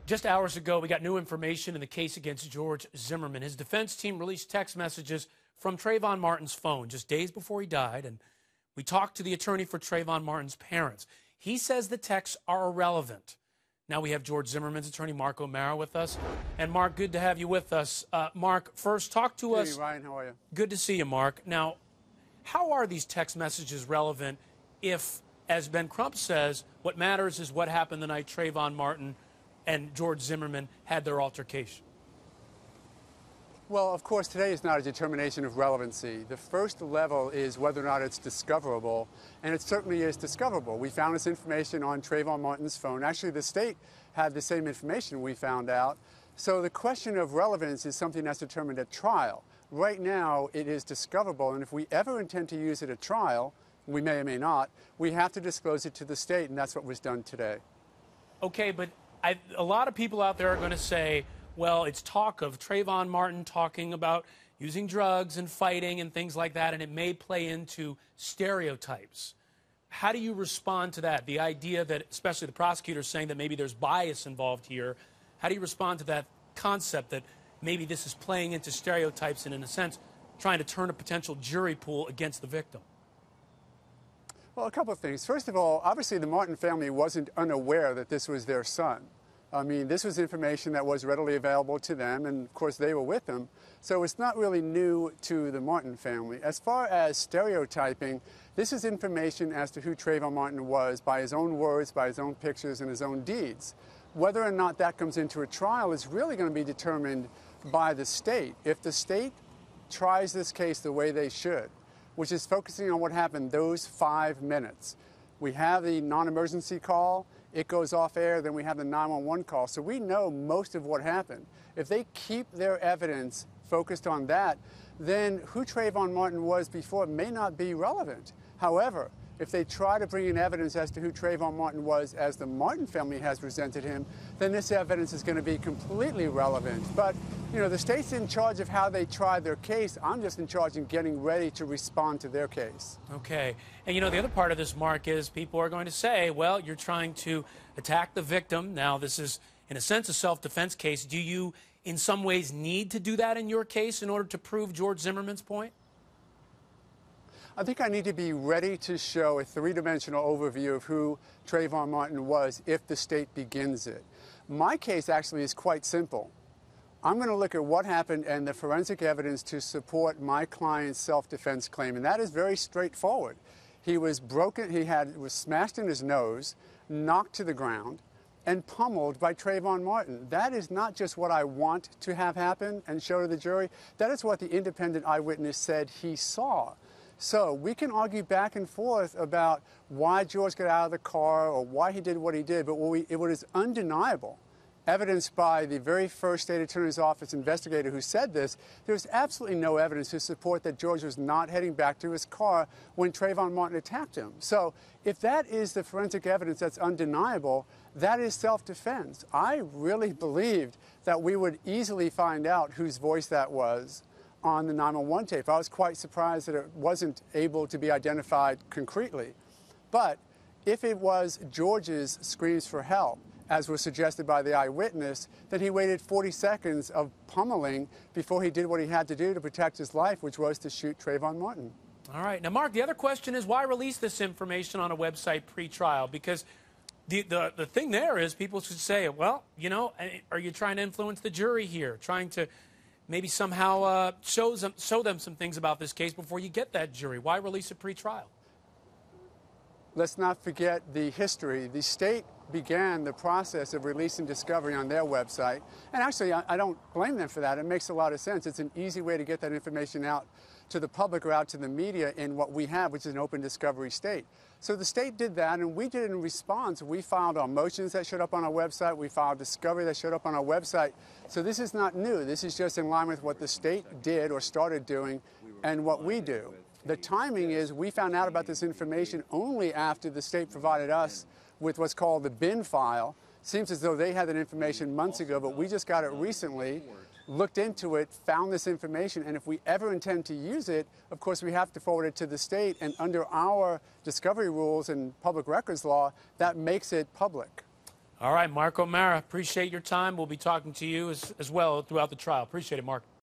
Just hours ago, we got new information in the case against George Zimmerman. His defense team released text messages from Trayvon Martin's phone just days before he died, and we talked to the attorney for Trayvon Martin's parents. He says the texts are irrelevant. Now we have George Zimmerman's attorney, Mark O'Mara, with us. And, Mark, good to have you with us. Mark, first, talk to us. Hey, Ryan, how are you? Good to see you, Mark. Now, how are these text messages relevant if, as Ben Crump says, what matters is what happened the night Trayvon Martin and George Zimmerman had their altercation? Well, of course, today is not a determination of relevancy. The first level is whether or not it's discoverable, and it certainly is discoverable. We found this information on Trayvon Martin's phone. Actually, the state had the same information we found out. So the question of relevance is something that's determined at trial. Right now, it is discoverable, and if we ever intend to use it at trial, we may or may not, we have to disclose it to the state, and that's what was done today. Okay, but a lot of people out there are going to say, well, it's talk of Trayvon Martin talking about using drugs and fighting and things like that, and it may play into stereotypes. How do you respond to that? The idea that, especially the prosecutors saying that maybe there's bias involved here, how do you respond to that concept that maybe this is playing into stereotypes and, in a sense, trying to turn a potential jury pool against the victim? Well, a couple of things. First of all, obviously the Martin family wasn't unaware that this was their son. I mean, this was information that was readily available to them, and of course they were with them. So it's not really new to the Martin family. As far as stereotyping, this is information as to who Trayvon Martin was by his own words, by his own pictures, and his own deeds. Whether or not that comes into a trial is really going to be determined by the state. If the state tries this case the way they should, which is focusing on what happened those 5 minutes. We have the non-emergency call, it goes off air, then we have the 911 call. So we know most of what happened. If they keep their evidence focused on that, then who Trayvon Martin was before may not be relevant. However, if they try to bring in evidence as to who Trayvon Martin was as the Martin family has presented him, then this evidence is going to be completely relevant. But, you know, the state's in charge of how they try their case. I'm just in charge of getting ready to respond to their case. Okay. And, you know, the other part of this, Mark, is people are going to say, well, you're trying to attack the victim. Now, this is, in a sense, a self-defense case. Do you, in some ways, need to do that in your case in order to prove George Zimmerman's point? I think I need to be ready to show a three-dimensional overview of who Trayvon Martin was if the state begins it. My case actually is quite simple. I'm going to look at what happened and the forensic evidence to support my client's self-defense claim, and that is very straightforward. He was broken, was smashed in his nose, knocked to the ground, and pummeled by Trayvon Martin. That is not just what I want to have happen and show to the jury. That is what the independent eyewitness said he saw. So we can argue back and forth about why George got out of the car or why he did what he did, but what is undeniable, evidenced by the very first state attorney's office investigator who said this, there's absolutely no evidence to support that George was not heading back to his car when Trayvon Martin attacked him. So if that is the forensic evidence that's undeniable, that is self-defense. I really believed that we would easily find out whose voice that was on the 911 tape. I was quite surprised that it wasn't able to be identified concretely. But if it was George's screams for help, as was suggested by the eyewitness, then he waited 40 seconds of pummeling before he did what he had to do to protect his life, which was to shoot Trayvon Martin. All right. Now, Mark, the other question is why release this information on a website pre-trial? Because the thing there is people should say, well, you know, are you trying to influence the jury here, trying to maybe somehow show them some things about this case before you get that jury? Why release it pre-trial? Let's not forget the history. The state began the process of releasing discovery on their website. And actually, I don't blame them for that. It makes a lot of sense. It's an easy way to get that information out to the public or out to the media in what we have, which is an open discovery state. So the state did that, and we did it in response. We filed our motions that showed up on our website. We filed discovery that showed up on our website. So this is not new. This is just in line with what the state did or started doing and what we do. The timing is we found out about this information only after the state provided us with what's called the bin file. Seems as though they had that information months ago, but we just got it recently. Looked into it, found this information, and if we ever intend to use it, of course, we have to forward it to the state, and under our discovery rules and public records law, that makes it public. All right, Mark O'Mara, appreciate your time. We'll be talking to you as well throughout the trial. Appreciate it, Mark.